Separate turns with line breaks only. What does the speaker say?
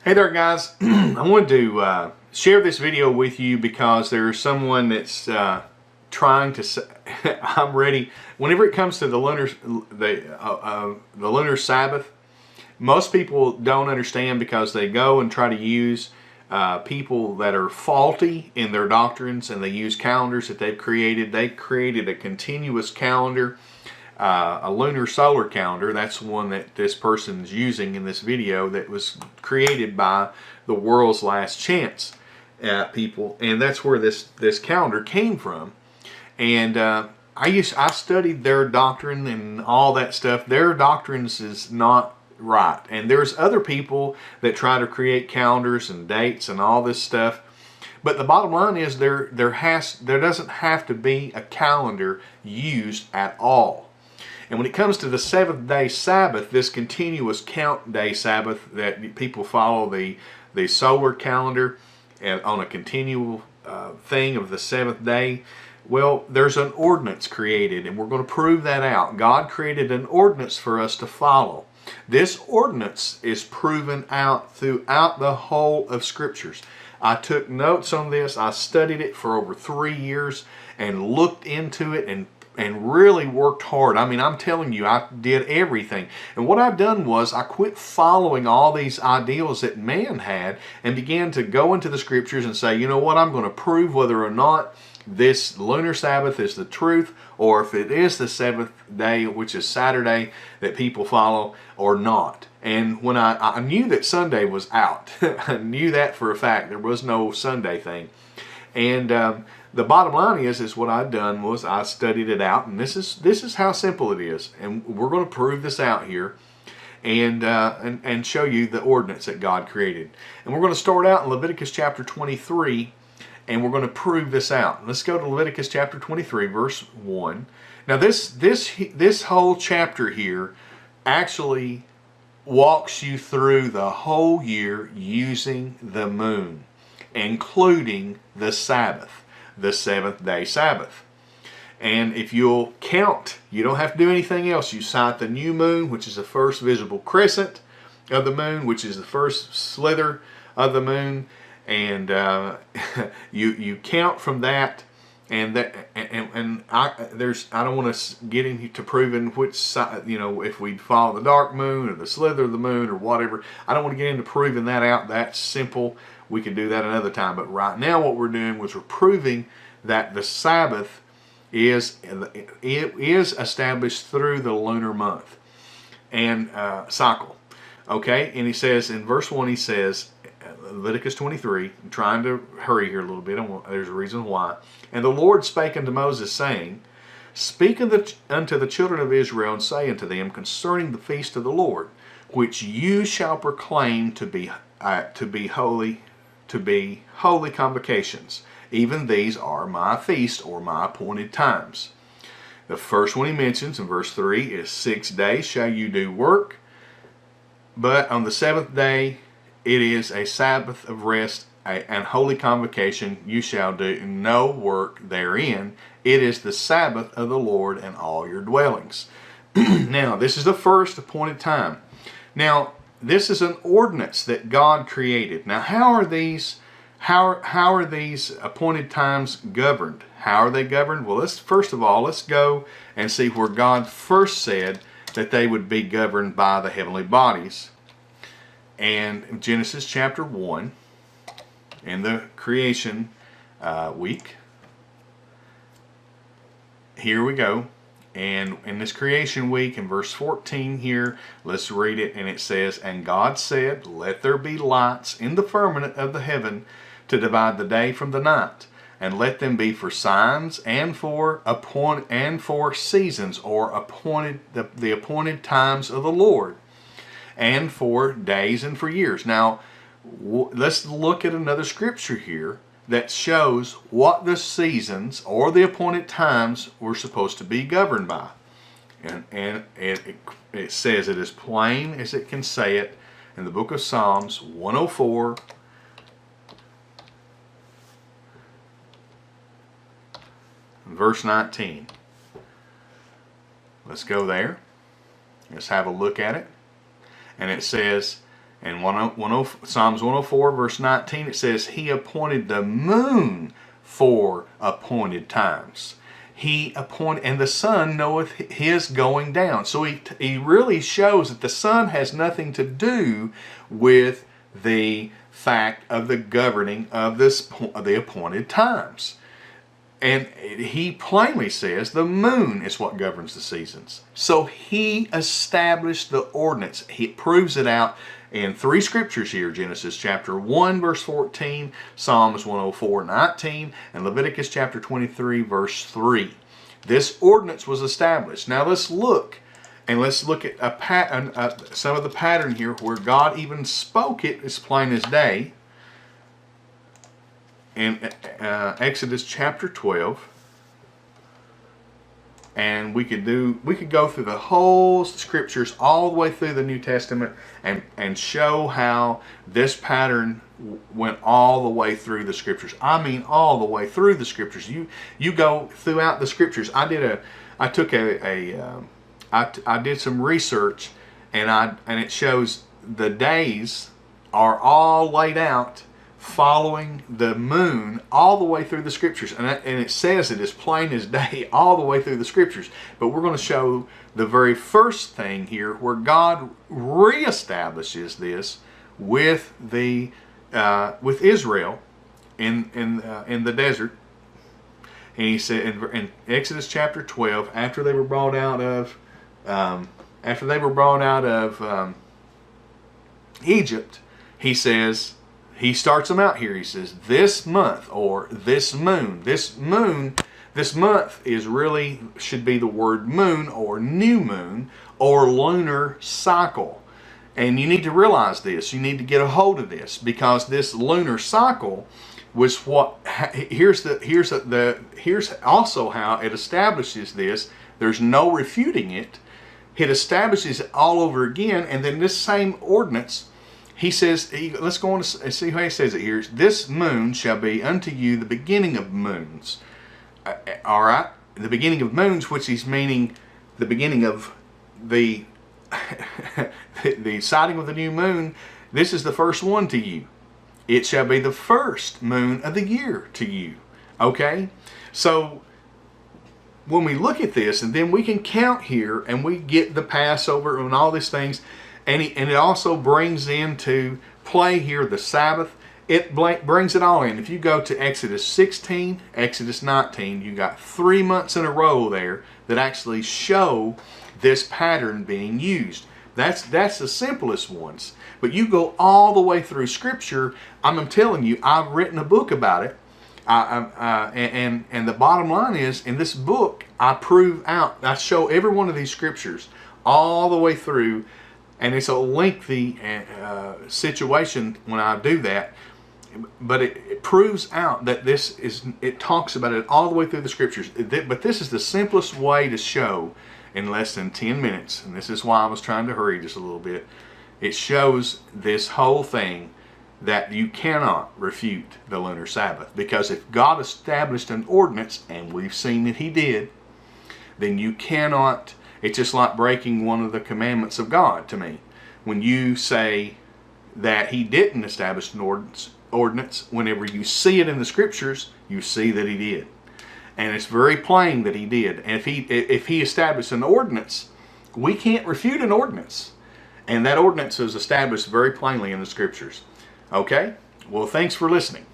Hey there guys, I wanted to share this video with you because there's someone that's trying to say, I'm ready, whenever it comes to the lunar Sabbath, most people don't understand because they go and try to use people that are faulty in their doctrines, and they use calendars that they've created. They created a continuous calendar, a lunar solar calendar. That's the one that this person's using in this video, that was created by the world's last chance people, and that's where this calendar came from. And I studied their doctrine and all that stuff. Their doctrines is not right, and there's other people that try to create calendars and dates and all this stuff. But the bottom line is there doesn't have to be a calendar used at all. And when it comes to the seventh-day Sabbath, this continuous count day Sabbath that people follow, the solar calendar and on a continual thing of the seventh day, well, there's an ordinance created, and we're going to prove that out. God created an ordinance for us to follow. This ordinance is proven out throughout the whole of Scriptures. I took notes on this. I studied it for over 3 years and looked into it and really worked hard. I mean, I'm telling you, I did everything. And what I've done was I quit following all these ideals that man had and began to go into the Scriptures and say, you know what, I'm going to prove whether or not this lunar Sabbath is the truth, or if it is the seventh day, which is Saturday, that people follow or not. And when I knew that Sunday was out, I knew that for a fact. There was no Sunday thing. And the bottom line is what I've done was I studied it out, and this is how simple it is. And we're going to prove this out here and show you the ordinance that God created. And we're going to start out in Leviticus chapter 23, and we're going to prove this out. Let's go to Leviticus chapter 23, verse 1. Now this whole chapter here actually walks you through the whole year using the moon, including the Sabbath, the seventh-day Sabbath. And if you'll count, you don't have to do anything else. You cite the new moon, which is the first visible crescent of the moon, which is the first slither of the moon, and you count from that. And I don't want to get into proving which side, if we follow the dark moon or the slither of the moon or whatever. I don't want to get into proving that out. That's simple. We can do that another time. But right now what we're doing was we're proving that the Sabbath is established through the lunar month and cycle. Okay, and he says in verse 1, he says, Leviticus 23, I'm trying to hurry here a little bit, there's a reason why. And the Lord spake unto Moses, saying, Speak unto the children of Israel, and say unto them concerning the feast of the Lord, which you shall proclaim to be holy convocations. Even these are my feast, or my appointed times. The first one he mentions in verse 3 is 6 days shall you do work, but on the seventh day it is a Sabbath of rest and holy convocation. You shall do no work therein. It is the Sabbath of the Lord in all your dwellings. Now, this is the first appointed time. Now, this is an ordinance that God created. Now, how are these appointed times governed? How are they governed? Well, first of all, let's go and see where God first said that they would be governed by the heavenly bodies. And Genesis chapter 1, in the creation week, here we go. And in this creation week, in verse 14 here, let's read it, and it says, And God said, Let there be lights in the firmament of the heaven to divide the day from the night, and let them be for signs and for seasons, or the appointed times of the Lord, and for days and for years. Now, let's look at another scripture here that shows what the seasons or the appointed times were supposed to be governed by. And it says it as plain as it can say it in the book of Psalms 104, verse 19. Let's go there. Let's have a look at it. And it says, And Psalms 104 verse 19, it says, He appointed the moon for appointed times. He appointed, and the sun knoweth his going down. So he really shows that the sun has nothing to do with the fact of the governing of the appointed times. And he plainly says the moon is what governs the seasons. So he established the ordinance. He proves it out in 3 scriptures here: Genesis chapter 1 verse 14, Psalms 104:19, and Leviticus chapter 23 verse 3. This ordinance was established. Now let's look at some of the pattern here where God even spoke it as plain as day. In Exodus chapter 12, and we could go through the whole scriptures all the way through the New Testament and show how this pattern went all the way through the scriptures. I mean, all the way through the scriptures. You go throughout the scriptures. I did some research, and it shows the days are all laid out following the moon all the way through the scriptures, and it says it as plain as day all the way through the scriptures. But we're going to show the very first thing here where God reestablishes this with Israel in the desert. And he said in Exodus chapter 12, after they were brought out of Egypt, he says. He starts them out here. He says, this month, or this month should be the word moon, or new moon, or lunar cycle. And you need to realize this. You need to get a hold of this, because this lunar cycle was what. Here's also how it establishes this. There's no refuting it. It establishes it all over again, and then this same ordinance. He says, let's go on and see how he says it here. This moon shall be unto you the beginning of moons. All right? The beginning of moons, which is meaning the beginning of the the sighting of the new moon. This is the first one to you. It shall be the first moon of the year to you. Okay? So when we look at this, and then we can count here, and we get the Passover and all these things. And it also brings into play here the Sabbath. It brings it all in. If you go to Exodus 16, Exodus 19, you got 3 months in a row there that actually show this pattern being used. That's the simplest ones. But you go all the way through Scripture. I'm telling you, I've written a book about it. And the bottom line is, in this book, I show every one of these Scriptures all the way through. And it's a lengthy situation when I do that, but it proves out that it talks about it all the way through the scriptures. But this is the simplest way to show in less than 10 minutes, and this is why I was trying to hurry just a little bit. It shows this whole thing that you cannot refute the lunar Sabbath, because if God established an ordinance, and we've seen that He did, then you cannot. It's just like breaking one of the commandments of God to me. When you say that He didn't establish an ordinance, whenever you see it in the scriptures, you see that He did. And it's very plain that He did. And if He established an ordinance, we can't refute an ordinance. And that ordinance is established very plainly in the scriptures. Okay? Well, thanks for listening.